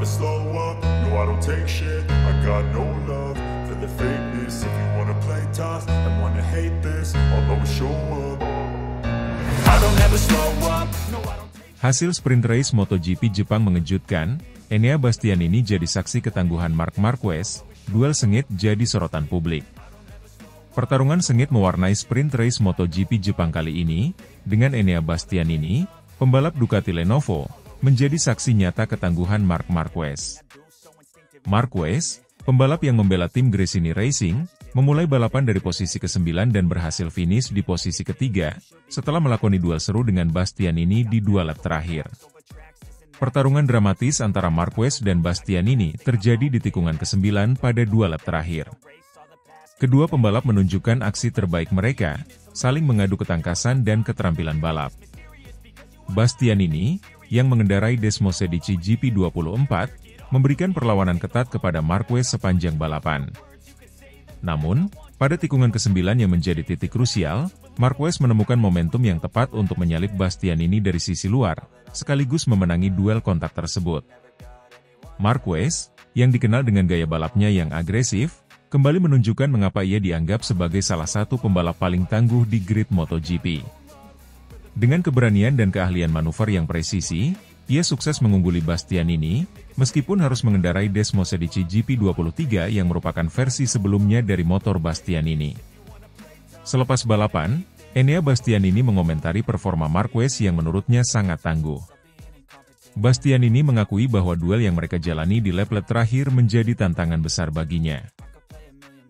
never slow up, no I don't take shit. I got no love for the fakeness. If you wanna play tough and wanna hate this, I'll always show up. I don't ever slow up, no I don't take. Hasil sprint race MotoGP Jepang mengejutkan. Enea Bastianini jadi saksi ketangguhan Marc Marquez. Duel sengit jadi sorotan publik. Pertarungan sengit mewarnai sprint race MotoGP Jepang kali ini, dengan Enea Bastianini, pembalap Ducati Lenovo, menjadi saksi nyata ketangguhan Marc Marquez. Marquez, pembalap yang membela tim Gresini Racing, memulai balapan dari posisi ke-9 dan berhasil finish di posisi ketiga, setelah melakoni duel seru dengan Bastianini di 2 lap terakhir. Pertarungan dramatis antara Marquez dan Bastianini terjadi di tikungan ke-9 pada 2 lap terakhir. Kedua pembalap menunjukkan aksi terbaik mereka, saling mengadu ketangkasan dan keterampilan balap. Bastianini, yang mengendarai Desmosedici GP24, memberikan perlawanan ketat kepada Marquez sepanjang balapan. Namun, pada tikungan ke-9 yang menjadi titik krusial, Marquez menemukan momentum yang tepat untuk menyalip Bastianini dari sisi luar, sekaligus memenangi duel kontak tersebut. Marquez, yang dikenal dengan gaya balapnya yang agresif, kembali menunjukkan mengapa ia dianggap sebagai salah satu pembalap paling tangguh di grid MotoGP. Dengan keberanian dan keahlian manuver yang presisi, ia sukses mengungguli Bastianini, meskipun harus mengendarai Desmosedici GP23 yang merupakan versi sebelumnya dari motor Bastianini. Selepas balapan, Enea Bastianini mengomentari performa Marquez yang menurutnya sangat tangguh. Bastianini mengakui bahwa duel yang mereka jalani di lap-lap terakhir menjadi tantangan besar baginya.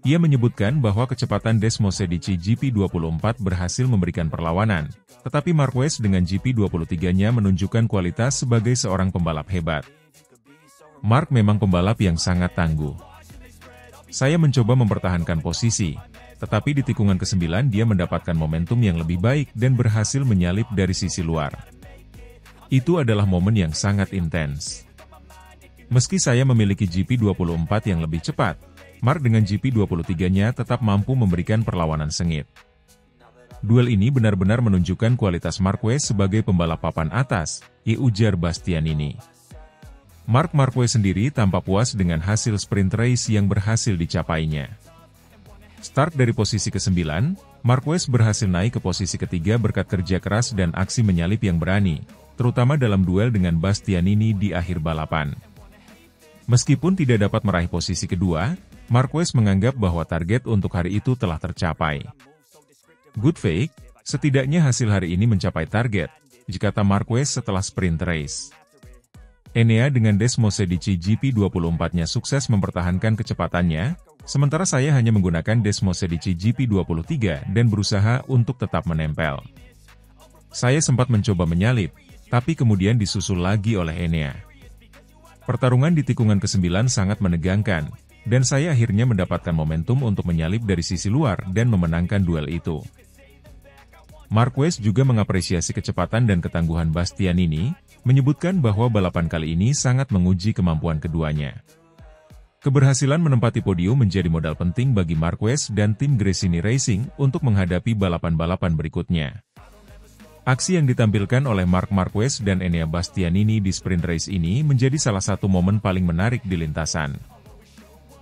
Ia menyebutkan bahwa kecepatan Desmosedici GP24 berhasil memberikan perlawanan, tetapi Marquez dengan GP23-nya menunjukkan kualitas sebagai seorang pembalap hebat. Marc memang pembalap yang sangat tangguh. Saya mencoba mempertahankan posisi, tetapi di tikungan ke-9 dia mendapatkan momentum yang lebih baik dan berhasil menyalip dari sisi luar. Itu adalah momen yang sangat intens. Meski saya memiliki GP24 yang lebih cepat, Marc dengan GP23-nya tetap mampu memberikan perlawanan sengit. Duel ini benar-benar menunjukkan kualitas Marquez sebagai pembalap papan atas, ujar Bastianini. Marc Marquez sendiri tampak puas dengan hasil sprint race yang berhasil dicapainya. Start dari posisi ke-9, Marquez berhasil naik ke posisi ketiga berkat kerja keras dan aksi menyalip yang berani, terutama dalam duel dengan Bastianini di akhir balapan. Meskipun tidak dapat meraih posisi kedua, Marquez menganggap bahwa target untuk hari itu telah tercapai. Good fake, setidaknya hasil hari ini mencapai target, kata Marquez setelah sprint race. Enea dengan Desmosedici GP24-nya sukses mempertahankan kecepatannya, sementara saya hanya menggunakan Desmosedici GP23 dan berusaha untuk tetap menempel. Saya sempat mencoba menyalip, tapi kemudian disusul lagi oleh Enea. Pertarungan di tikungan ke-9 sangat menegangkan, dan saya akhirnya mendapatkan momentum untuk menyalip dari sisi luar dan memenangkan duel itu. Marquez juga mengapresiasi kecepatan dan ketangguhan Bastianini, menyebutkan bahwa balapan kali ini sangat menguji kemampuan keduanya. Keberhasilan menempati podium menjadi modal penting bagi Marquez dan tim Gresini Racing untuk menghadapi balapan-balapan berikutnya. Aksi yang ditampilkan oleh Marc Marquez dan Enea Bastianini di sprint race ini menjadi salah satu momen paling menarik di lintasan.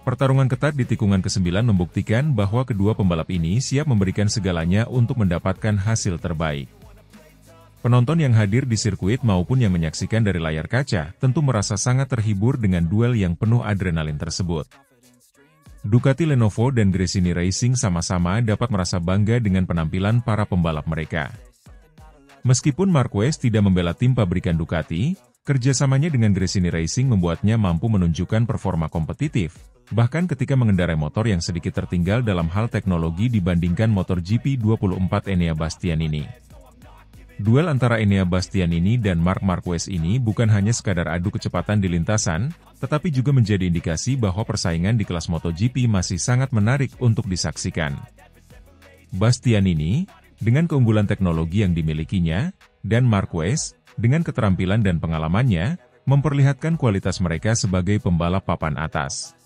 Pertarungan ketat di tikungan ke-9 membuktikan bahwa kedua pembalap ini siap memberikan segalanya untuk mendapatkan hasil terbaik. Penonton yang hadir di sirkuit maupun yang menyaksikan dari layar kaca tentu merasa sangat terhibur dengan duel yang penuh adrenalin tersebut. Ducati Lenovo dan Gresini Racing sama-sama dapat merasa bangga dengan penampilan para pembalap mereka. Meskipun Marquez tidak membela tim pabrikan Ducati, kerjasamanya dengan Gresini Racing membuatnya mampu menunjukkan performa kompetitif, bahkan ketika mengendarai motor yang sedikit tertinggal dalam hal teknologi dibandingkan motor GP24 Enea Bastianini. Duel antara Enea Bastianini dan Marc Marquez ini bukan hanya sekadar adu kecepatan di lintasan, tetapi juga menjadi indikasi bahwa persaingan di kelas MotoGP masih sangat menarik untuk disaksikan. Bastianini, dengan keunggulan teknologi yang dimilikinya, dan Marquez, dengan keterampilan dan pengalamannya, memperlihatkan kualitas mereka sebagai pembalap papan atas.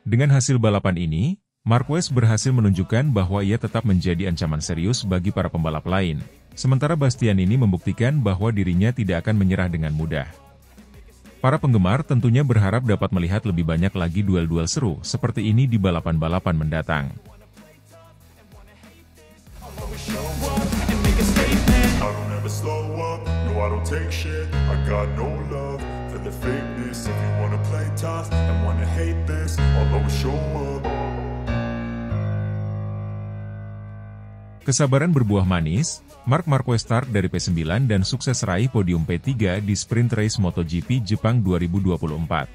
Dengan hasil balapan ini, Marquez berhasil menunjukkan bahwa ia tetap menjadi ancaman serius bagi para pembalap lain, sementara Bastianini membuktikan bahwa dirinya tidak akan menyerah dengan mudah. Para penggemar tentunya berharap dapat melihat lebih banyak lagi duel-duel seru seperti ini di balapan-balapan mendatang. Kesabaran berbuah manis, Marc Marquez start dari P9 dan sukses raih podium P3 di Sprint Race MotoGP Jepang 2024.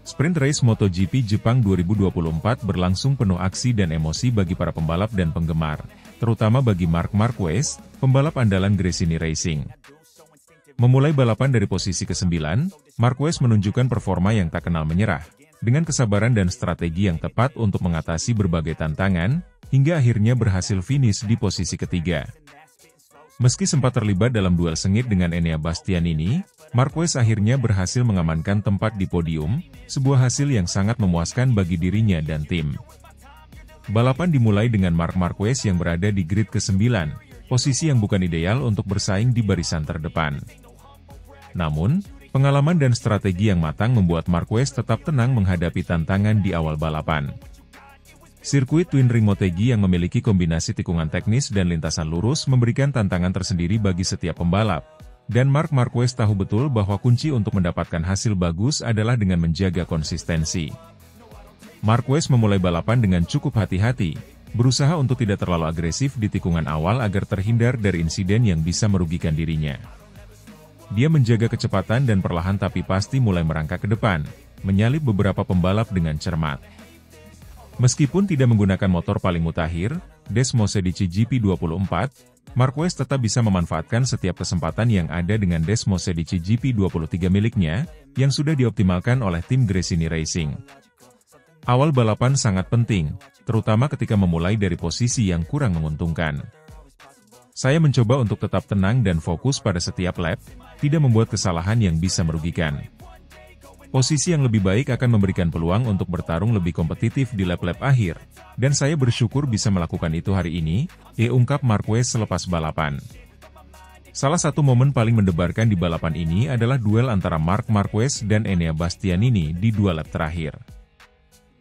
Sprint Race MotoGP Jepang 2024 berlangsung penuh aksi dan emosi bagi para pembalap dan penggemar, terutama bagi Marc Marquez, pembalap andalan Gresini Racing. Memulai balapan dari posisi ke-9, Marquez menunjukkan performa yang tak kenal menyerah, dengan kesabaran dan strategi yang tepat untuk mengatasi berbagai tantangan, hingga akhirnya berhasil finish di posisi ketiga. Meski sempat terlibat dalam duel sengit dengan Enea Bastianini, Marquez akhirnya berhasil mengamankan tempat di podium, sebuah hasil yang sangat memuaskan bagi dirinya dan tim. Balapan dimulai dengan Marc Marquez yang berada di grid ke-9, posisi yang bukan ideal untuk bersaing di barisan terdepan. Namun, pengalaman dan strategi yang matang membuat Marquez tetap tenang menghadapi tantangan di awal balapan. Sirkuit Twin Ring Motegi yang memiliki kombinasi tikungan teknis dan lintasan lurus memberikan tantangan tersendiri bagi setiap pembalap, dan Marc Marquez tahu betul bahwa kunci untuk mendapatkan hasil bagus adalah dengan menjaga konsistensi. Marquez memulai balapan dengan cukup hati-hati, berusaha untuk tidak terlalu agresif di tikungan awal agar terhindar dari insiden yang bisa merugikan dirinya. Dia menjaga kecepatan dan perlahan tapi pasti mulai merangkak ke depan, menyalip beberapa pembalap dengan cermat. Meskipun tidak menggunakan motor paling mutakhir, Desmosedici GP24, Marquez tetap bisa memanfaatkan setiap kesempatan yang ada dengan Desmosedici GP23 miliknya, yang sudah dioptimalkan oleh tim Gresini Racing. Awal balapan sangat penting, terutama ketika memulai dari posisi yang kurang menguntungkan. Saya mencoba untuk tetap tenang dan fokus pada setiap lap, tidak membuat kesalahan yang bisa merugikan. Posisi yang lebih baik akan memberikan peluang untuk bertarung lebih kompetitif di lap-lap akhir, dan saya bersyukur bisa melakukan itu hari ini, ungkap Marquez selepas balapan. Salah satu momen paling mendebarkan di balapan ini adalah duel antara Marc Marquez dan Enea Bastianini di 2 lap terakhir.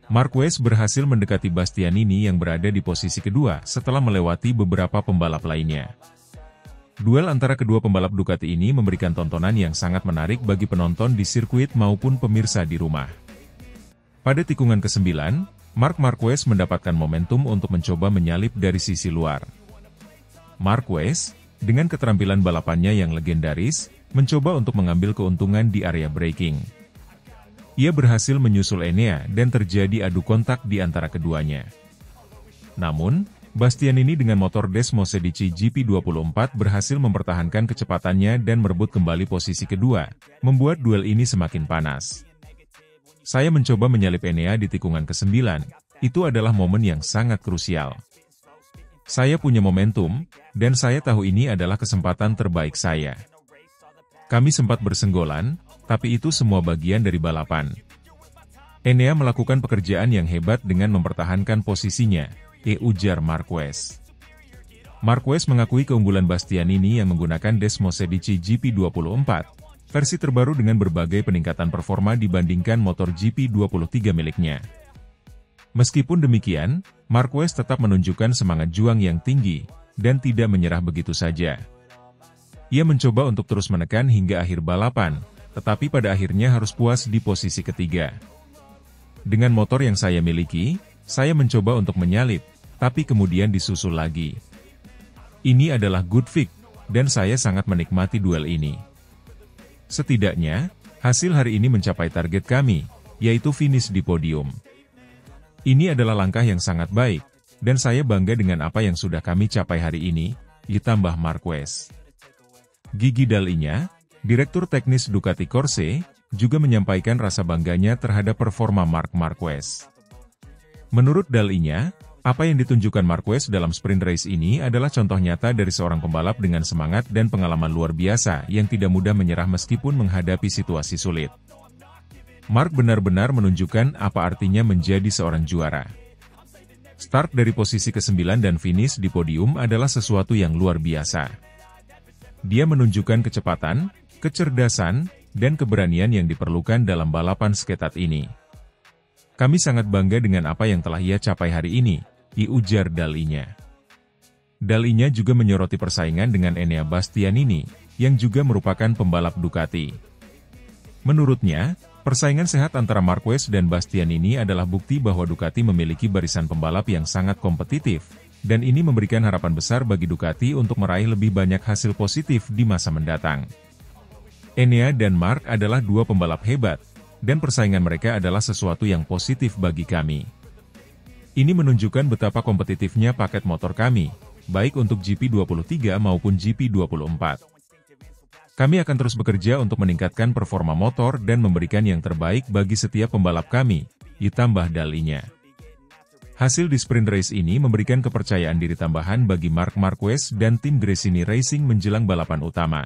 Marquez berhasil mendekati Bastianini yang berada di posisi kedua setelah melewati beberapa pembalap lainnya. Duel antara kedua pembalap Ducati ini memberikan tontonan yang sangat menarik bagi penonton di sirkuit maupun pemirsa di rumah. Pada tikungan ke-9, Marc Marquez mendapatkan momentum untuk mencoba menyalip dari sisi luar. Marquez, dengan keterampilan balapannya yang legendaris, mencoba untuk mengambil keuntungan di area braking. Ia berhasil menyusul Enea dan terjadi adu kontak di antara keduanya. Namun, Bastianini dengan motor Desmosedici GP24 berhasil mempertahankan kecepatannya dan merebut kembali posisi kedua, membuat duel ini semakin panas. Saya mencoba menyalip Enea di tikungan ke-9, itu adalah momen yang sangat krusial. Saya punya momentum, dan saya tahu ini adalah kesempatan terbaik saya. Kami sempat bersenggolan, tapi itu semua bagian dari balapan. Enea melakukan pekerjaan yang hebat dengan mempertahankan posisinya, ujar Marquez. Marquez mengakui keunggulan Bastianini yang menggunakan Desmosedici GP24, versi terbaru dengan berbagai peningkatan performa dibandingkan motor GP23 miliknya. Meskipun demikian, Marquez tetap menunjukkan semangat juang yang tinggi, dan tidak menyerah begitu saja. Ia mencoba untuk terus menekan hingga akhir balapan, tetapi pada akhirnya harus puas di posisi ketiga. Dengan motor yang saya miliki, saya mencoba untuk menyalip, tapi kemudian disusul lagi. Ini adalah good pick, dan saya sangat menikmati duel ini. Setidaknya, hasil hari ini mencapai target kami, yaitu finish di podium. Ini adalah langkah yang sangat baik, dan saya bangga dengan apa yang sudah kami capai hari ini, ditambah Marquez. Gigi Dall'Igna, Direktur Teknis Ducati Corse, juga menyampaikan rasa bangganya terhadap performa Marc Marquez. Menurut Dall'Igna, apa yang ditunjukkan Marquez dalam sprint race ini adalah contoh nyata dari seorang pembalap dengan semangat dan pengalaman luar biasa yang tidak mudah menyerah meskipun menghadapi situasi sulit. Marc benar-benar menunjukkan apa artinya menjadi seorang juara. Start dari posisi ke-9 dan finish di podium adalah sesuatu yang luar biasa. Dia menunjukkan kecepatan, kecerdasan, dan keberanian yang diperlukan dalam balapan seketat ini. Kami sangat bangga dengan apa yang telah ia capai hari ini, ujar Dalinya. Dalinya juga menyoroti persaingan dengan Enea Bastianini, yang juga merupakan pembalap Ducati. Menurutnya, persaingan sehat antara Marquez dan Bastianini adalah bukti bahwa Ducati memiliki barisan pembalap yang sangat kompetitif, dan ini memberikan harapan besar bagi Ducati untuk meraih lebih banyak hasil positif di masa mendatang. Enea dan Marc adalah dua pembalap hebat, dan persaingan mereka adalah sesuatu yang positif bagi kami. Ini menunjukkan betapa kompetitifnya paket motor kami, baik untuk GP23 maupun GP24. Kami akan terus bekerja untuk meningkatkan performa motor dan memberikan yang terbaik bagi setiap pembalap kami, ditambah Dalinya. Hasil di sprint race ini memberikan kepercayaan diri tambahan bagi Marc Marquez dan tim Gresini Racing menjelang balapan utama.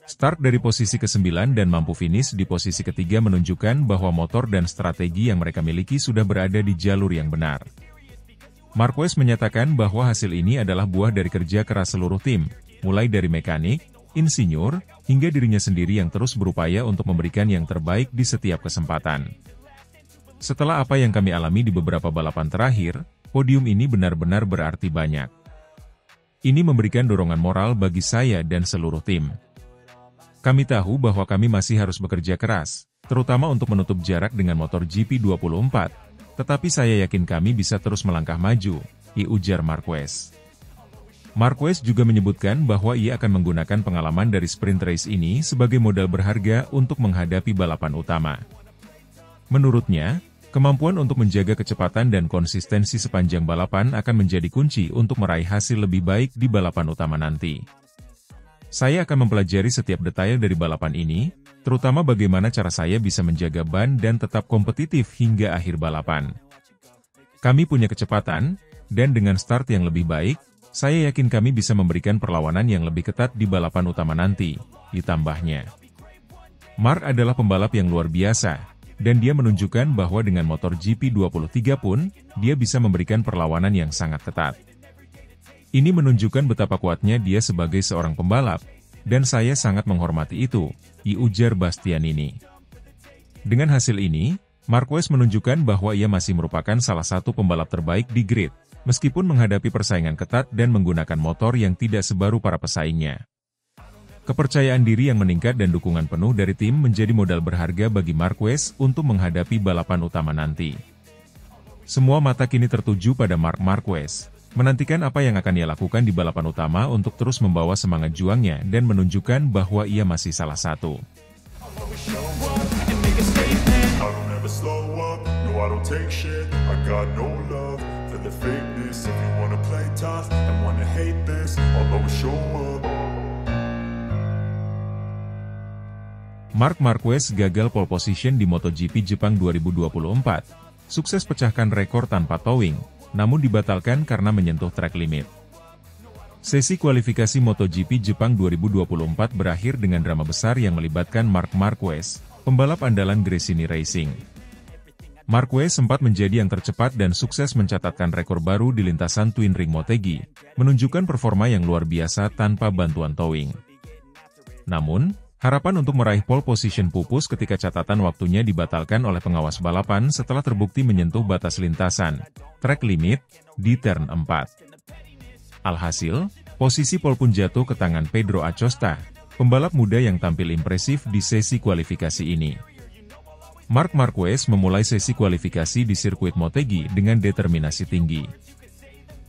Start dari posisi ke-9 dan mampu finish di posisi ketiga menunjukkan bahwa motor dan strategi yang mereka miliki sudah berada di jalur yang benar. Marquez menyatakan bahwa hasil ini adalah buah dari kerja keras seluruh tim, mulai dari mekanik, insinyur, hingga dirinya sendiri yang terus berupaya untuk memberikan yang terbaik di setiap kesempatan. Setelah apa yang kami alami di beberapa balapan terakhir, podium ini benar-benar berarti banyak. Ini memberikan dorongan moral bagi saya dan seluruh tim. Kami tahu bahwa kami masih harus bekerja keras, terutama untuk menutup jarak dengan motor GP24, tetapi saya yakin kami bisa terus melangkah maju, ujar Marquez. Marquez juga menyebutkan bahwa ia akan menggunakan pengalaman dari sprint race ini sebagai modal berharga untuk menghadapi balapan utama. Menurutnya, kemampuan untuk menjaga kecepatan dan konsistensi sepanjang balapan akan menjadi kunci untuk meraih hasil lebih baik di balapan utama nanti. Saya akan mempelajari setiap detail dari balapan ini, terutama bagaimana cara saya bisa menjaga ban dan tetap kompetitif hingga akhir balapan. Kami punya kecepatan, dan dengan start yang lebih baik, saya yakin kami bisa memberikan perlawanan yang lebih ketat di balapan utama nanti, ditambahnya. Marc adalah pembalap yang luar biasa, dan dia menunjukkan bahwa dengan motor GP23 pun, dia bisa memberikan perlawanan yang sangat ketat. Ini menunjukkan betapa kuatnya dia sebagai seorang pembalap, dan saya sangat menghormati itu, ujar Bastianini. Dengan hasil ini, Marquez menunjukkan bahwa ia masih merupakan salah satu pembalap terbaik di grid, meskipun menghadapi persaingan ketat dan menggunakan motor yang tidak sebaru para pesaingnya. Kepercayaan diri yang meningkat dan dukungan penuh dari tim menjadi modal berharga bagi Marquez untuk menghadapi balapan utama nanti. Semua mata kini tertuju pada Marc Marquez, menantikan apa yang akan ia lakukan di balapan utama untuk terus membawa semangat juangnya dan menunjukkan bahwa ia masih salah satu. Marc Marquez gagal pole position di MotoGP Jepang 2024, sukses pecahkan rekor tanpa towing, namun dibatalkan karena menyentuh track limit. Sesi kualifikasi MotoGP Jepang 2024 berakhir dengan drama besar yang melibatkan Marc Marquez, pembalap andalan Gresini Racing. Marquez sempat menjadi yang tercepat dan sukses mencatatkan rekor baru di lintasan Twin Ring Motegi, menunjukkan performa yang luar biasa tanpa bantuan towing. Namun, harapan untuk meraih pole position pupus ketika catatan waktunya dibatalkan oleh pengawas balapan setelah terbukti menyentuh batas lintasan, track limit, di turn 4. Alhasil, posisi pole pun jatuh ke tangan Pedro Acosta, pembalap muda yang tampil impresif di sesi kualifikasi ini. Marc Marquez memulai sesi kualifikasi di sirkuit Motegi dengan determinasi tinggi.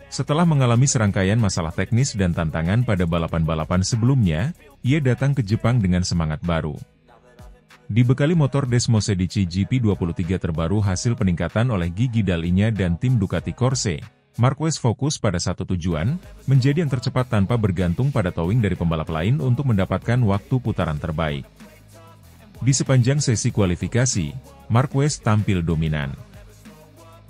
Setelah mengalami serangkaian masalah teknis dan tantangan pada balapan-balapan sebelumnya, ia datang ke Jepang dengan semangat baru. Dibekali motor Desmosedici GP23 terbaru hasil peningkatan oleh Gigi Dalinya dan tim Ducati Corse, Marquez fokus pada satu tujuan, menjadi yang tercepat tanpa bergantung pada towing dari pembalap lain untuk mendapatkan waktu putaran terbaik. Di sepanjang sesi kualifikasi, Marquez tampil dominan.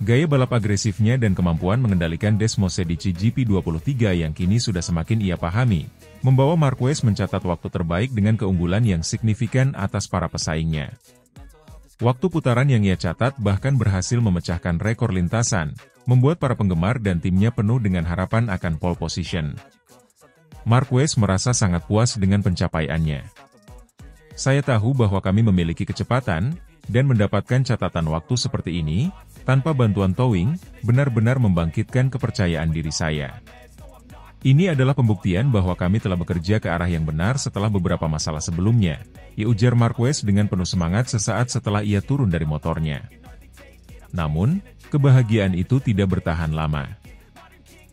Gaya balap agresifnya dan kemampuan mengendalikan Desmosedici GP23 yang kini sudah semakin ia pahami, membawa Marquez mencatat waktu terbaik dengan keunggulan yang signifikan atas para pesaingnya. Waktu putaran yang ia catat bahkan berhasil memecahkan rekor lintasan, membuat para penggemar dan timnya penuh dengan harapan akan pole position. Marquez merasa sangat puas dengan pencapaiannya. Saya tahu bahwa kami memiliki kecepatan, dan mendapatkan catatan waktu seperti ini, tanpa bantuan towing, benar-benar membangkitkan kepercayaan diri saya. Ini adalah pembuktian bahwa kami telah bekerja ke arah yang benar setelah beberapa masalah sebelumnya, ujar Marquez dengan penuh semangat sesaat setelah ia turun dari motornya. Namun, kebahagiaan itu tidak bertahan lama.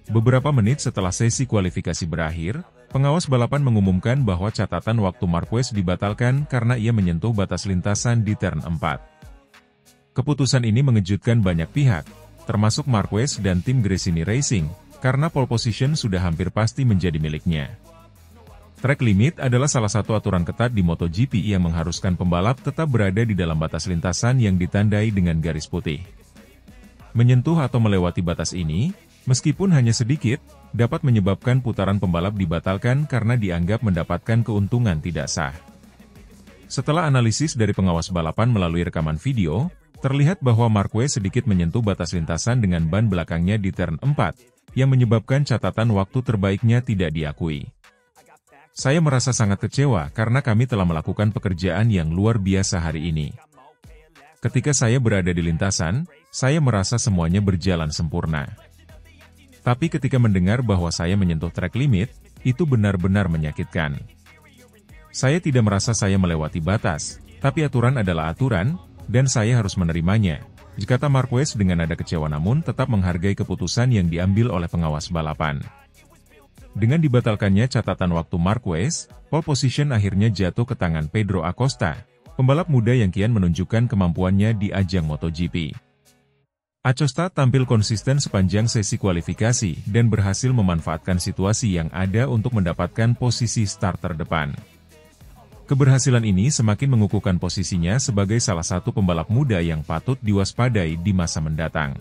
Beberapa menit setelah sesi kualifikasi berakhir, pengawas balapan mengumumkan bahwa catatan waktu Marquez dibatalkan karena ia menyentuh batas lintasan di turn 4. Keputusan ini mengejutkan banyak pihak, termasuk Marquez dan tim Gresini Racing, karena pole position sudah hampir pasti menjadi miliknya. Track limit adalah salah satu aturan ketat di MotoGP yang mengharuskan pembalap tetap berada di dalam batas lintasan yang ditandai dengan garis putih. Menyentuh atau melewati batas ini, meskipun hanya sedikit, dapat menyebabkan putaran pembalap dibatalkan karena dianggap mendapatkan keuntungan tidak sah. Setelah analisis dari pengawas balapan melalui rekaman video, terlihat bahwa Marquez sedikit menyentuh batas lintasan dengan ban belakangnya di turn 4, yang menyebabkan catatan waktu terbaiknya tidak diakui. Saya merasa sangat kecewa karena kami telah melakukan pekerjaan yang luar biasa hari ini. Ketika saya berada di lintasan, saya merasa semuanya berjalan sempurna. Tapi ketika mendengar bahwa saya menyentuh track limit, itu benar-benar menyakitkan. Saya tidak merasa saya melewati batas, tapi aturan adalah aturan, dan saya harus menerimanya, kata Marquez dengan nada kecewa namun tetap menghargai keputusan yang diambil oleh pengawas balapan. Dengan dibatalkannya catatan waktu Marquez, pole position akhirnya jatuh ke tangan Pedro Acosta, pembalap muda yang kian menunjukkan kemampuannya di ajang MotoGP. Acosta tampil konsisten sepanjang sesi kualifikasi dan berhasil memanfaatkan situasi yang ada untuk mendapatkan posisi start terdepan. Keberhasilan ini semakin mengukuhkan posisinya sebagai salah satu pembalap muda yang patut diwaspadai di masa mendatang.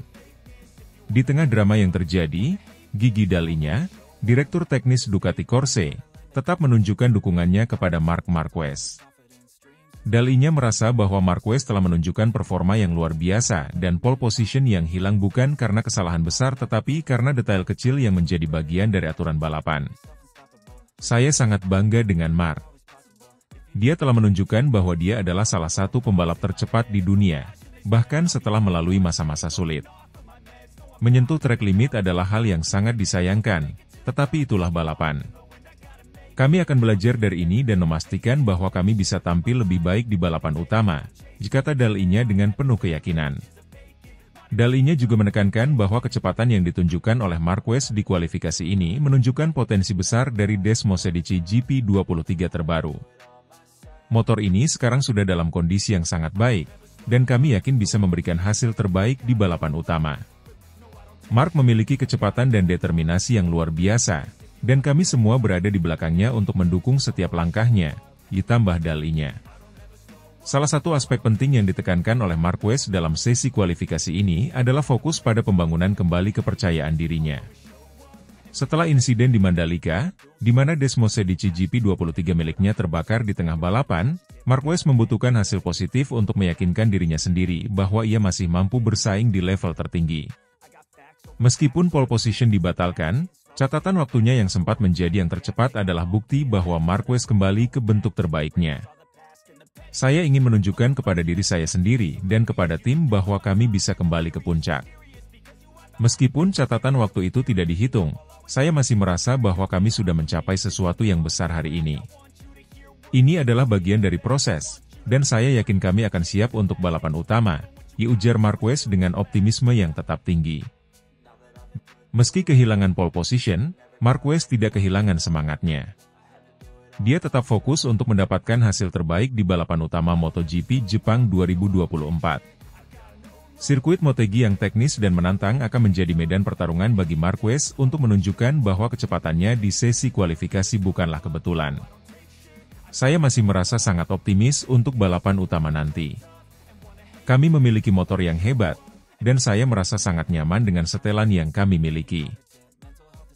Di tengah drama yang terjadi, Gigi Dall'Igna, Direktur Teknis Ducati Corse, tetap menunjukkan dukungannya kepada Marc Marquez. Dall'Igna merasa bahwa Marquez telah menunjukkan performa yang luar biasa dan pole position yang hilang bukan karena kesalahan besar tetapi karena detail kecil yang menjadi bagian dari aturan balapan. Saya sangat bangga dengan Marc. Dia telah menunjukkan bahwa dia adalah salah satu pembalap tercepat di dunia, bahkan setelah melalui masa-masa sulit. Menyentuh track limit adalah hal yang sangat disayangkan, tetapi itulah balapan. Kami akan belajar dari ini dan memastikan bahwa kami bisa tampil lebih baik di balapan utama, kata Dall'Igna dengan penuh keyakinan. Dall'Igna juga menekankan bahwa kecepatan yang ditunjukkan oleh Marquez di kualifikasi ini menunjukkan potensi besar dari Desmosedici GP23 terbaru. Motor ini sekarang sudah dalam kondisi yang sangat baik, dan kami yakin bisa memberikan hasil terbaik di balapan utama. Marc memiliki kecepatan dan determinasi yang luar biasa, dan kami semua berada di belakangnya untuk mendukung setiap langkahnya, ditambah Dall'Igna. Salah satu aspek penting yang ditekankan oleh Marquez dalam sesi kualifikasi ini adalah fokus pada pembangunan kembali kepercayaan dirinya. Setelah insiden di Mandalika, di mana Desmosedici GP23 miliknya terbakar di tengah balapan, Marquez membutuhkan hasil positif untuk meyakinkan dirinya sendiri bahwa ia masih mampu bersaing di level tertinggi. Meskipun pole position dibatalkan, catatan waktunya yang sempat menjadi yang tercepat adalah bukti bahwa Marquez kembali ke bentuk terbaiknya. Saya ingin menunjukkan kepada diri saya sendiri dan kepada tim bahwa kami bisa kembali ke puncak. Meskipun catatan waktu itu tidak dihitung, saya masih merasa bahwa kami sudah mencapai sesuatu yang besar hari ini. Ini adalah bagian dari proses, dan saya yakin kami akan siap untuk balapan utama, ujar Marquez dengan optimisme yang tetap tinggi. Meski kehilangan pole position, Marquez tidak kehilangan semangatnya. Dia tetap fokus untuk mendapatkan hasil terbaik di balapan utama MotoGP Jepang 2024. Sirkuit Motegi yang teknis dan menantang akan menjadi medan pertarungan bagi Marquez untuk menunjukkan bahwa kecepatannya di sesi kualifikasi bukanlah kebetulan. Saya masih merasa sangat optimis untuk balapan utama nanti. Kami memiliki motor yang hebat, dan saya merasa sangat nyaman dengan setelan yang kami miliki.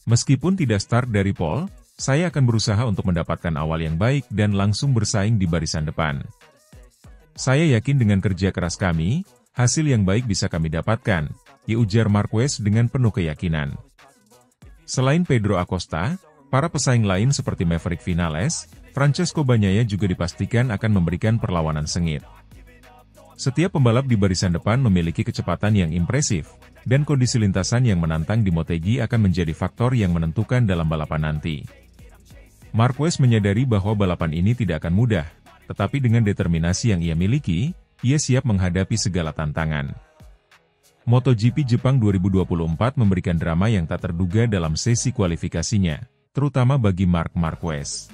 Meskipun tidak start dari pole, saya akan berusaha untuk mendapatkan awal yang baik dan langsung bersaing di barisan depan. Saya yakin dengan kerja keras kami, hasil yang baik bisa kami dapatkan, ujar Marquez dengan penuh keyakinan. Selain Pedro Acosta, para pesaing lain seperti Maverick Vinales, Francesco Bagnaia juga dipastikan akan memberikan perlawanan sengit. Setiap pembalap di barisan depan memiliki kecepatan yang impresif, dan kondisi lintasan yang menantang di Motegi akan menjadi faktor yang menentukan dalam balapan nanti. Marquez menyadari bahwa balapan ini tidak akan mudah, tetapi dengan determinasi yang ia miliki, ia siap menghadapi segala tantangan. MotoGP Jepang 2024 memberikan drama yang tak terduga dalam sesi kualifikasinya, terutama bagi Marc Marquez.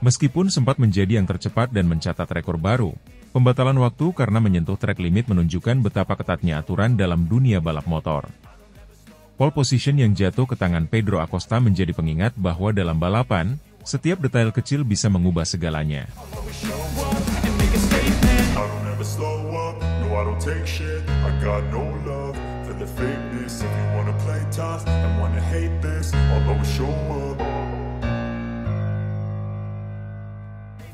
Meskipun sempat menjadi yang tercepat dan mencatat rekor baru, pembatalan waktu karena menyentuh track limit menunjukkan betapa ketatnya aturan dalam dunia balap motor. Pole position yang jatuh ke tangan Pedro Acosta menjadi pengingat bahwa dalam balapan, setiap detail kecil bisa mengubah segalanya.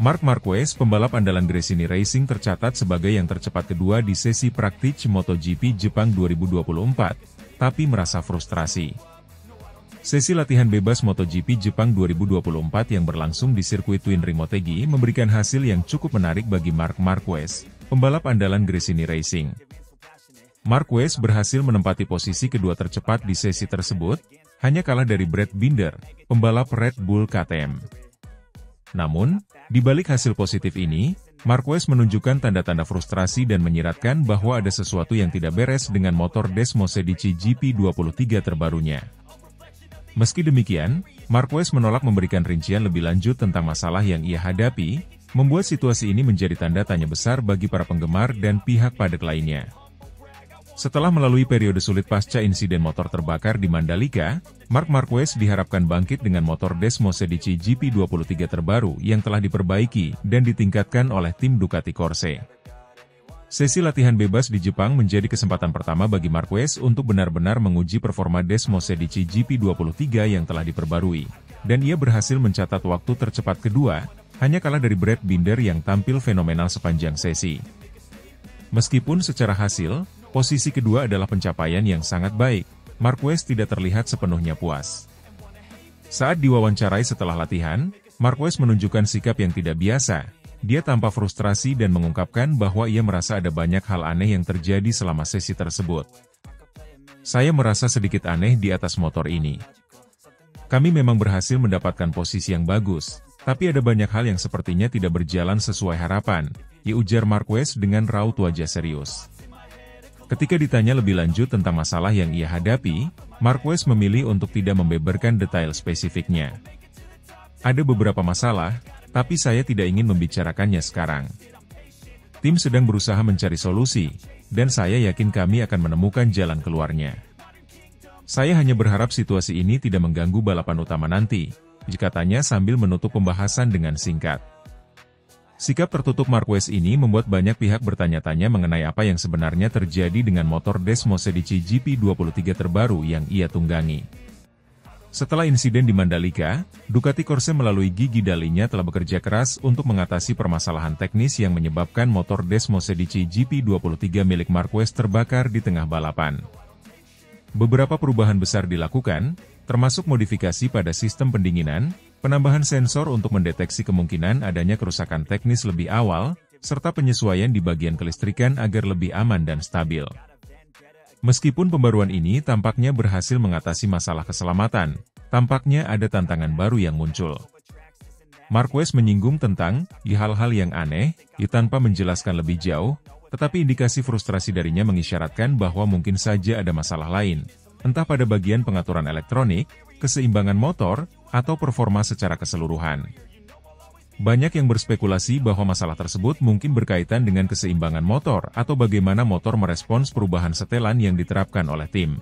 Marc Marquez, pembalap andalan Gresini Racing, tercatat sebagai yang tercepat kedua di sesi praktik MotoGP Jepang 2024, tapi merasa frustrasi. Sesi latihan bebas MotoGP Jepang 2024 yang berlangsung di sirkuit Twin Ring Motegi memberikan hasil yang cukup menarik bagi Marc Marquez, pembalap andalan Gresini Racing. Marquez berhasil menempati posisi kedua tercepat di sesi tersebut, hanya kalah dari Brad Binder, pembalap Red Bull KTM. Namun, di balik hasil positif ini, Marquez menunjukkan tanda-tanda frustrasi dan menyiratkan bahwa ada sesuatu yang tidak beres dengan motor Desmosedici GP23 terbarunya. Meski demikian, Marquez menolak memberikan rincian lebih lanjut tentang masalah yang ia hadapi, membuat situasi ini menjadi tanda tanya besar bagi para penggemar dan pihak padek lainnya. Setelah melalui periode sulit pasca insiden motor terbakar di Mandalika, Marc Marquez diharapkan bangkit dengan motor Desmosedici GP23 terbaru yang telah diperbaiki dan ditingkatkan oleh tim Ducati Corse. Sesi latihan bebas di Jepang menjadi kesempatan pertama bagi Marquez untuk benar-benar menguji performa Desmosedici GP23 yang telah diperbarui, dan ia berhasil mencatat waktu tercepat kedua, hanya kalah dari Brad Binder yang tampil fenomenal sepanjang sesi. Meskipun secara hasil, posisi kedua adalah pencapaian yang sangat baik, Marquez tidak terlihat sepenuhnya puas. Saat diwawancarai setelah latihan, Marquez menunjukkan sikap yang tidak biasa. Dia tampak frustrasi dan mengungkapkan bahwa ia merasa ada banyak hal aneh yang terjadi selama sesi tersebut. Saya merasa sedikit aneh di atas motor ini. Kami memang berhasil mendapatkan posisi yang bagus, tapi ada banyak hal yang sepertinya tidak berjalan sesuai harapan, ujar Marquez dengan raut wajah serius. Ketika ditanya lebih lanjut tentang masalah yang ia hadapi, Marquez memilih untuk tidak membeberkan detail spesifiknya. Ada beberapa masalah, tapi saya tidak ingin membicarakannya sekarang. Tim sedang berusaha mencari solusi, dan saya yakin kami akan menemukan jalan keluarnya. Saya hanya berharap situasi ini tidak mengganggu balapan utama nanti, katanya sambil menutup pembahasan dengan singkat. Sikap tertutup Marquez ini membuat banyak pihak bertanya-tanya mengenai apa yang sebenarnya terjadi dengan motor Desmosedici GP23 terbaru yang ia tunggangi. Setelah insiden di Mandalika, Ducati Corse melalui Gigi Dalinya telah bekerja keras untuk mengatasi permasalahan teknis yang menyebabkan motor Desmosedici GP23 milik Marquez terbakar di tengah balapan. Beberapa perubahan besar dilakukan, termasuk modifikasi pada sistem pendinginan, penambahan sensor untuk mendeteksi kemungkinan adanya kerusakan teknis lebih awal, serta penyesuaian di bagian kelistrikan agar lebih aman dan stabil. Meskipun pembaruan ini tampaknya berhasil mengatasi masalah keselamatan, tampaknya ada tantangan baru yang muncul. Marquez menyinggung tentang hal-hal yang aneh, tanpa menjelaskan lebih jauh, tetapi indikasi frustrasi darinya mengisyaratkan bahwa mungkin saja ada masalah lain, entah pada bagian pengaturan elektronik, keseimbangan motor, atau performa secara keseluruhan. Banyak yang berspekulasi bahwa masalah tersebut mungkin berkaitan dengan keseimbangan motor atau bagaimana motor merespons perubahan setelan yang diterapkan oleh tim.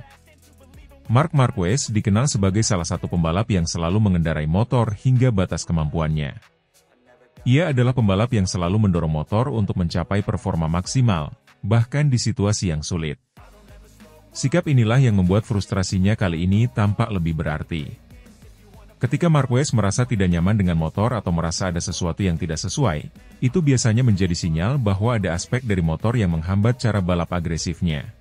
Marc Marquez dikenal sebagai salah satu pembalap yang selalu mengendarai motor hingga batas kemampuannya. Ia adalah pembalap yang selalu mendorong motor untuk mencapai performa maksimal, bahkan di situasi yang sulit. Sikap inilah yang membuat frustrasinya kali ini tampak lebih berarti. Ketika Marquez merasa tidak nyaman dengan motor atau merasa ada sesuatu yang tidak sesuai, itu biasanya menjadi sinyal bahwa ada aspek dari motor yang menghambat cara balap agresifnya.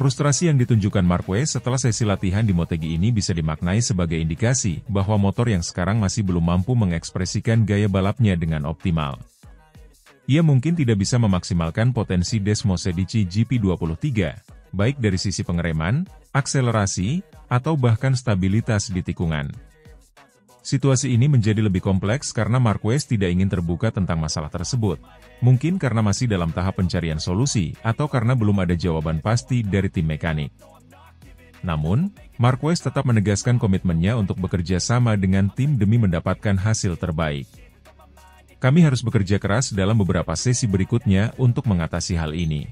Frustrasi yang ditunjukkan Marquez setelah sesi latihan di Motegi ini bisa dimaknai sebagai indikasi bahwa motor yang sekarang masih belum mampu mengekspresikan gaya balapnya dengan optimal. Ia mungkin tidak bisa memaksimalkan potensi Desmos Edici GP23, baik dari sisi pengereman, akselerasi, atau bahkan stabilitas di tikungan. Situasi ini menjadi lebih kompleks karena Marquez tidak ingin terbuka tentang masalah tersebut. Mungkin karena masih dalam tahap pencarian solusi, atau karena belum ada jawaban pasti dari tim mekanik. Namun, Marquez tetap menegaskan komitmennya untuk bekerja sama dengan tim demi mendapatkan hasil terbaik. Kami harus bekerja keras dalam beberapa sesi berikutnya untuk mengatasi hal ini.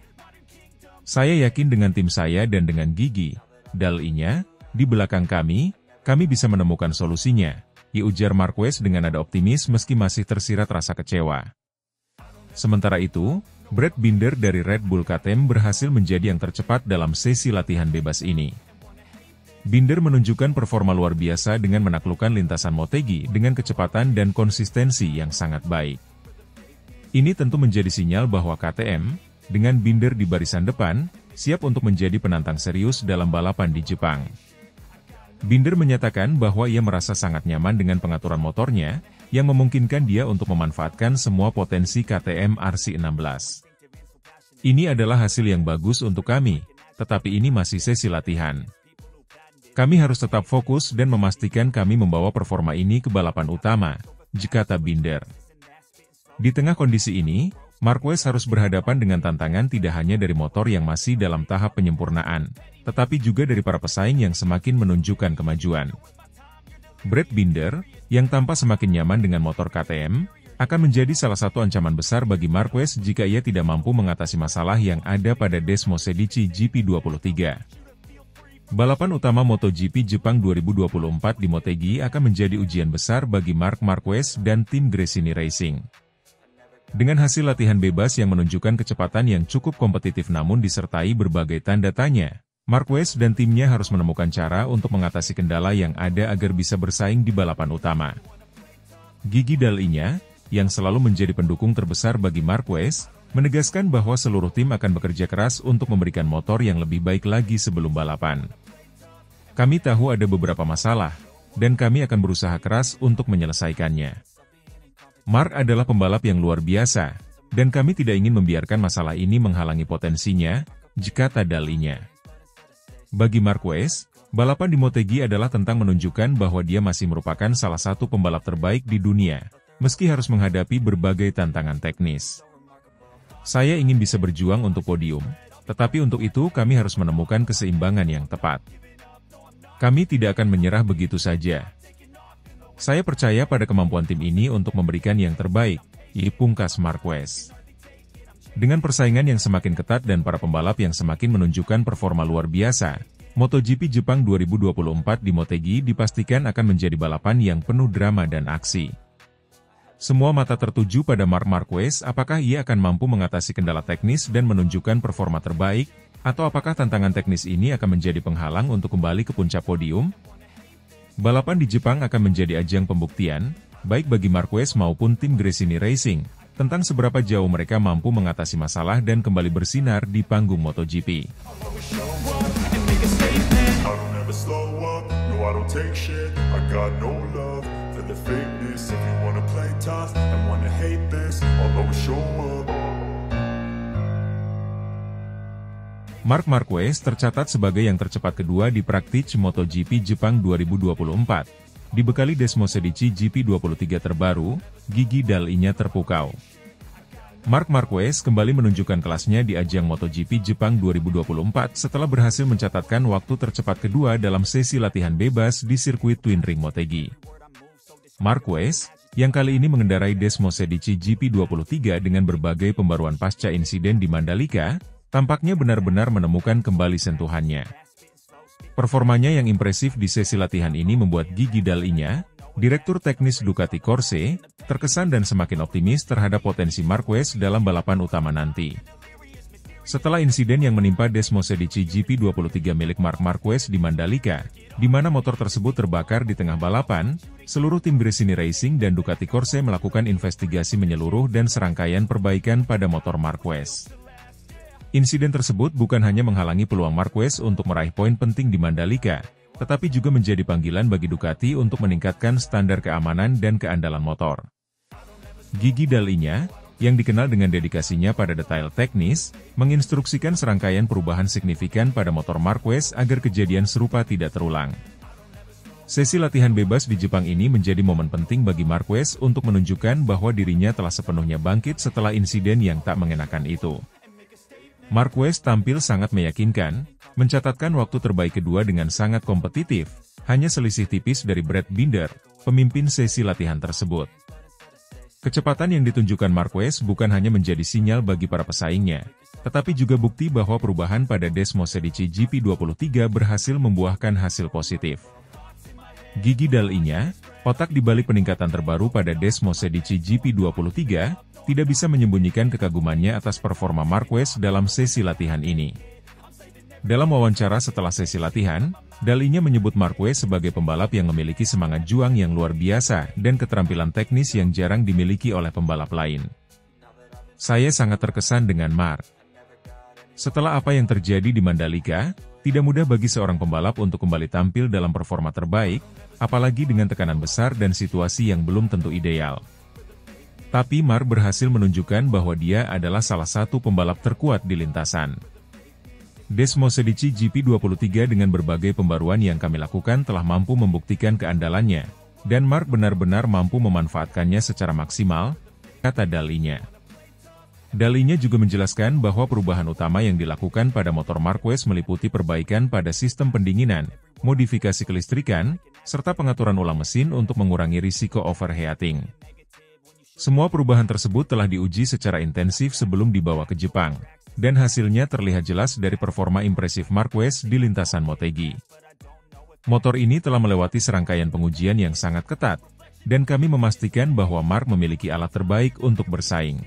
Saya yakin dengan tim saya dan dengan Gigi Dal-nya di belakang kami bisa menemukan solusinya, ujar Marquez dengan nada optimis meski masih tersirat rasa kecewa. Sementara itu, Brad Binder dari Red Bull KTM berhasil menjadi yang tercepat dalam sesi latihan bebas ini. Binder menunjukkan performa luar biasa dengan menaklukkan lintasan Motegi dengan kecepatan dan konsistensi yang sangat baik. Ini tentu menjadi sinyal bahwa KTM, dengan Binder di barisan depan, siap untuk menjadi penantang serius dalam balapan di Jepang. Binder menyatakan bahwa ia merasa sangat nyaman dengan pengaturan motornya, yang memungkinkan dia untuk memanfaatkan semua potensi KTM RC16. Ini adalah hasil yang bagus untuk kami, tetapi ini masih sesi latihan. Kami harus tetap fokus dan memastikan kami membawa performa ini ke balapan utama, kata Binder. Di tengah kondisi ini, Marquez harus berhadapan dengan tantangan tidak hanya dari motor yang masih dalam tahap penyempurnaan, tetapi juga dari para pesaing yang semakin menunjukkan kemajuan. Brad Binder, yang tampak semakin nyaman dengan motor KTM, akan menjadi salah satu ancaman besar bagi Marquez jika ia tidak mampu mengatasi masalah yang ada pada Desmos Edici GP23. Balapan utama MotoGP Jepang 2024 di Motegi akan menjadi ujian besar bagi Marc Marquez dan tim Gresini Racing. Dengan hasil latihan bebas yang menunjukkan kecepatan yang cukup kompetitif namun disertai berbagai tanda tanya, Marquez dan timnya harus menemukan cara untuk mengatasi kendala yang ada agar bisa bersaing di balapan utama. Gigi Dal-nya, yang selalu menjadi pendukung terbesar bagi Marquez, menegaskan bahwa seluruh tim akan bekerja keras untuk memberikan motor yang lebih baik lagi sebelum balapan. Kami tahu ada beberapa masalah, dan kami akan berusaha keras untuk menyelesaikannya. Marc adalah pembalap yang luar biasa, dan kami tidak ingin membiarkan masalah ini menghalangi potensinya, kata Dal-nya. Bagi Marquez, balapan di Motegi adalah tentang menunjukkan bahwa dia masih merupakan salah satu pembalap terbaik di dunia, meski harus menghadapi berbagai tantangan teknis. Saya ingin bisa berjuang untuk podium, tetapi untuk itu kami harus menemukan keseimbangan yang tepat. Kami tidak akan menyerah begitu saja. Saya percaya pada kemampuan tim ini untuk memberikan yang terbaik, pungkas Marquez. Dengan persaingan yang semakin ketat dan para pembalap yang semakin menunjukkan performa luar biasa, MotoGP Jepang 2024 di Motegi dipastikan akan menjadi balapan yang penuh drama dan aksi. Semua mata tertuju pada Marc Marquez, apakah ia akan mampu mengatasi kendala teknis dan menunjukkan performa terbaik, atau apakah tantangan teknis ini akan menjadi penghalang untuk kembali ke puncak podium? Balapan di Jepang akan menjadi ajang pembuktian, baik bagi Marquez maupun tim Gresini Racing, tentang seberapa jauh mereka mampu mengatasi masalah dan kembali bersinar di panggung MotoGP. Marc Marquez tercatat sebagai yang tercepat kedua di Praktich MotoGP Jepang 2024. Dibekali Desmos Edici GP23 terbaru, Gigi Dal-nya terpukau. Marc Marquez kembali menunjukkan kelasnya di ajang MotoGP Jepang 2024 setelah berhasil mencatatkan waktu tercepat kedua dalam sesi latihan bebas di sirkuit Twin Ring Motegi. Marquez, yang kali ini mengendarai Desmos Edici GP23 dengan berbagai pembaruan pasca insiden di Mandalika, tampaknya benar-benar menemukan kembali sentuhannya. Performanya yang impresif di sesi latihan ini membuat Gigi Dal-nya, Direktur Teknis Ducati Corse, terkesan dan semakin optimis terhadap potensi Marquez dalam balapan utama nanti. Setelah insiden yang menimpa Desmos Edici GP23 milik Marc Marquez di Mandalika, di mana motor tersebut terbakar di tengah balapan, seluruh tim Gresini Racing dan Ducati Corse melakukan investigasi menyeluruh dan serangkaian perbaikan pada motor Marquez. Insiden tersebut bukan hanya menghalangi peluang Marquez untuk meraih poin penting di Mandalika, tetapi juga menjadi panggilan bagi Ducati untuk meningkatkan standar keamanan dan keandalan motor. Gigi Dall'Igna, yang dikenal dengan dedikasinya pada detail teknis, menginstruksikan serangkaian perubahan signifikan pada motor Marquez agar kejadian serupa tidak terulang. Sesi latihan bebas di Jepang ini menjadi momen penting bagi Marquez untuk menunjukkan bahwa dirinya telah sepenuhnya bangkit setelah insiden yang tak mengenakan itu. Marquez tampil sangat meyakinkan, mencatatkan waktu terbaik kedua dengan sangat kompetitif, hanya selisih tipis dari Brad Binder, pemimpin sesi latihan tersebut. Kecepatan yang ditunjukkan Marquez bukan hanya menjadi sinyal bagi para pesaingnya, tetapi juga bukti bahwa perubahan pada Desmosedici GP23 berhasil membuahkan hasil positif. Gigi Dall'Igna, otak di balik peningkatan terbaru pada Desmosedici GP23, tidak bisa menyembunyikan kekagumannya atas performa Marquez dalam sesi latihan ini. Dalam wawancara setelah sesi latihan, Dall'Igna menyebut Marquez sebagai pembalap yang memiliki semangat juang yang luar biasa dan keterampilan teknis yang jarang dimiliki oleh pembalap lain. Saya sangat terkesan dengan Mark. Setelah apa yang terjadi di Mandalika, tidak mudah bagi seorang pembalap untuk kembali tampil dalam performa terbaik, apalagi dengan tekanan besar dan situasi yang belum tentu ideal. Tapi Mark berhasil menunjukkan bahwa dia adalah salah satu pembalap terkuat di lintasan. Desmosedici GP23 dengan berbagai pembaruan yang kami lakukan telah mampu membuktikan keandalannya, dan Mark benar-benar mampu memanfaatkannya secara maksimal, kata Dall'Igna. Dall'Igna juga menjelaskan bahwa perubahan utama yang dilakukan pada motor Marquez meliputi perbaikan pada sistem pendinginan, modifikasi kelistrikan, serta pengaturan ulang mesin untuk mengurangi risiko overheating. Semua perubahan tersebut telah diuji secara intensif sebelum dibawa ke Jepang, dan hasilnya terlihat jelas dari performa impresif Marquez di lintasan Motegi. Motor ini telah melewati serangkaian pengujian yang sangat ketat, dan kami memastikan bahwa Mark memiliki alat terbaik untuk bersaing.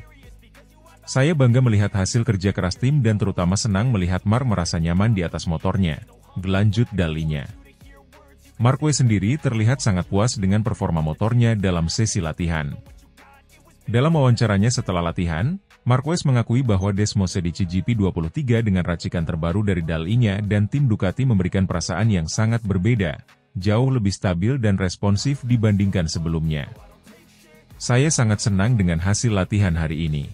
Saya bangga melihat hasil kerja keras tim dan terutama senang melihat Mark merasa nyaman di atas motornya, gelanjut Dall'Igna. Marquez sendiri terlihat sangat puas dengan performa motornya dalam sesi latihan. Dalam wawancaranya setelah latihan, Marquez mengakui bahwa Desmosedici GP23 dengan racikan terbaru dari Dall'Igna dan tim Ducati memberikan perasaan yang sangat berbeda, jauh lebih stabil dan responsif dibandingkan sebelumnya. Saya sangat senang dengan hasil latihan hari ini.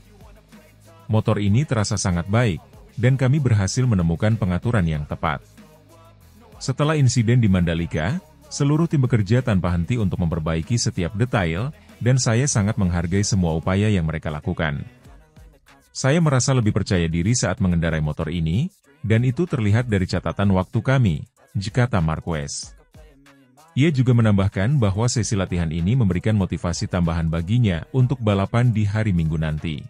Motor ini terasa sangat baik, dan kami berhasil menemukan pengaturan yang tepat. Setelah insiden di Mandalika, seluruh tim bekerja tanpa henti untuk memperbaiki setiap detail, dan saya sangat menghargai semua upaya yang mereka lakukan. Saya merasa lebih percaya diri saat mengendarai motor ini, dan itu terlihat dari catatan waktu kami, kata Marquez. Ia juga menambahkan bahwa sesi latihan ini memberikan motivasi tambahan baginya untuk balapan di hari Minggu nanti.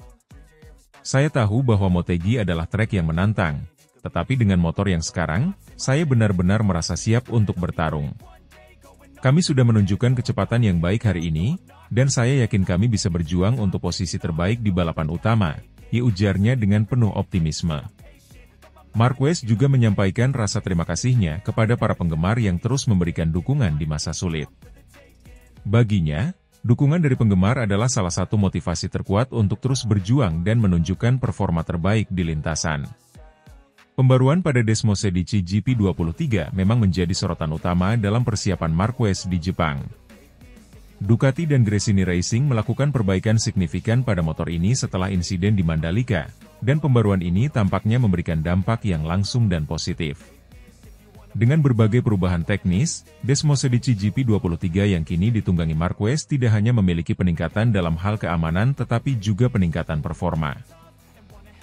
Saya tahu bahwa Motegi adalah trek yang menantang, tetapi dengan motor yang sekarang, saya benar-benar merasa siap untuk bertarung. Kami sudah menunjukkan kecepatan yang baik hari ini, dan saya yakin kami bisa berjuang untuk posisi terbaik di balapan utama, ujarnya dengan penuh optimisme. Marquez juga menyampaikan rasa terima kasihnya kepada para penggemar yang terus memberikan dukungan di masa sulit. Baginya, dukungan dari penggemar adalah salah satu motivasi terkuat untuk terus berjuang dan menunjukkan performa terbaik di lintasan. Pembaruan pada Desmosedici GP23 memang menjadi sorotan utama dalam persiapan Marquez di Jepang. Ducati dan Gresini Racing melakukan perbaikan signifikan pada motor ini setelah insiden di Mandalika, dan pembaruan ini tampaknya memberikan dampak yang langsung dan positif. Dengan berbagai perubahan teknis, Desmosedici GP23 yang kini ditunggangi Marquez tidak hanya memiliki peningkatan dalam hal keamanan tetapi juga peningkatan performa.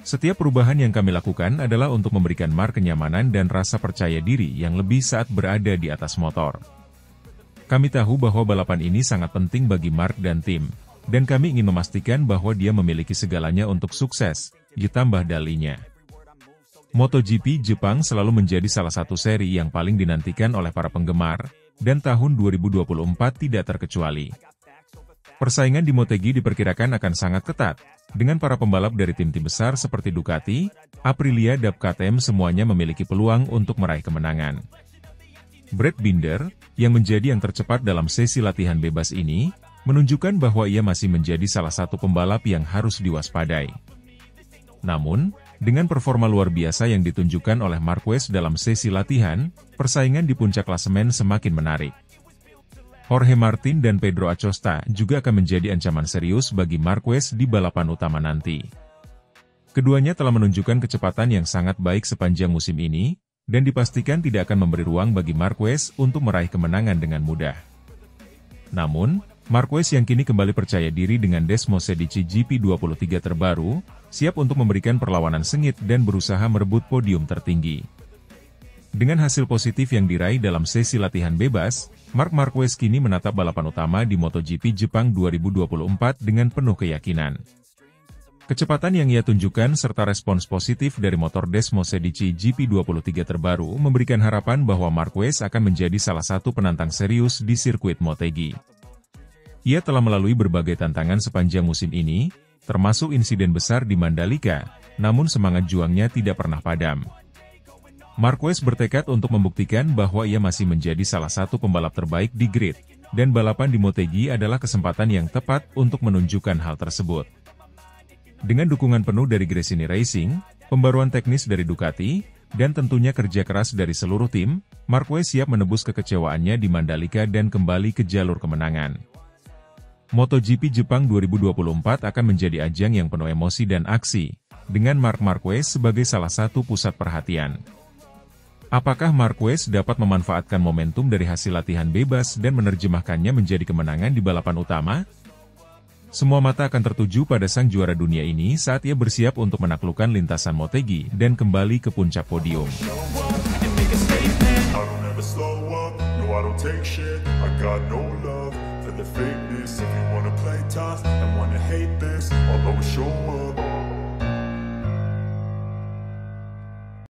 Setiap perubahan yang kami lakukan adalah untuk memberikan Mark kenyamanan dan rasa percaya diri yang lebih saat berada di atas motor. Kami tahu bahwa balapan ini sangat penting bagi Mark dan tim, dan kami ingin memastikan bahwa dia memiliki segalanya untuk sukses, ditambah Dall'Igna. MotoGP Jepang selalu menjadi salah satu seri yang paling dinantikan oleh para penggemar, dan tahun 2024 tidak terkecuali. Persaingan di Motegi diperkirakan akan sangat ketat, dengan para pembalap dari tim-tim besar seperti Ducati, Aprilia dan KTM semuanya memiliki peluang untuk meraih kemenangan. Brad Binder, yang menjadi yang tercepat dalam sesi latihan bebas ini, menunjukkan bahwa ia masih menjadi salah satu pembalap yang harus diwaspadai. Namun, Dengan performa luar biasa yang ditunjukkan oleh Marquez dalam sesi latihan, persaingan di puncak klasemen semakin menarik. Jorge Martin dan Pedro Acosta juga akan menjadi ancaman serius bagi Marquez di balapan utama nanti. Keduanya telah menunjukkan kecepatan yang sangat baik sepanjang musim ini, dan dipastikan tidak akan memberi ruang bagi Marquez untuk meraih kemenangan dengan mudah. Namun, Marquez yang kini kembali percaya diri dengan Desmos Edici GP23 terbaru, siap untuk memberikan perlawanan sengit dan berusaha merebut podium tertinggi. Dengan hasil positif yang diraih dalam sesi latihan bebas, Marc Marquez kini menatap balapan utama di MotoGP Jepang 2024 dengan penuh keyakinan. Kecepatan yang ia tunjukkan serta respons positif dari motor Desmos Edici GP23 terbaru memberikan harapan bahwa Marquez akan menjadi salah satu penantang serius di sirkuit Motegi. Ia telah melalui berbagai tantangan sepanjang musim ini, termasuk insiden besar di Mandalika, namun semangat juangnya tidak pernah padam. Marquez bertekad untuk membuktikan bahwa ia masih menjadi salah satu pembalap terbaik di grid, dan balapan di Motegi adalah kesempatan yang tepat untuk menunjukkan hal tersebut. Dengan dukungan penuh dari Gresini Racing, pembaruan teknis dari Ducati, dan tentunya kerja keras dari seluruh tim, Marquez siap menebus kekecewaannya di Mandalika dan kembali ke jalur kemenangan. MotoGP Jepang 2024 akan menjadi ajang yang penuh emosi dan aksi, dengan Marc Marquez sebagai salah satu pusat perhatian. Apakah Marquez dapat memanfaatkan momentum dari hasil latihan bebas dan menerjemahkannya menjadi kemenangan di balapan utama? Semua mata akan tertuju pada sang juara dunia ini saat ia bersiap untuk menaklukkan lintasan Motegi dan kembali ke puncak podium. The fakeness, if you wanna play tough and wanna hate this, I'll always show up.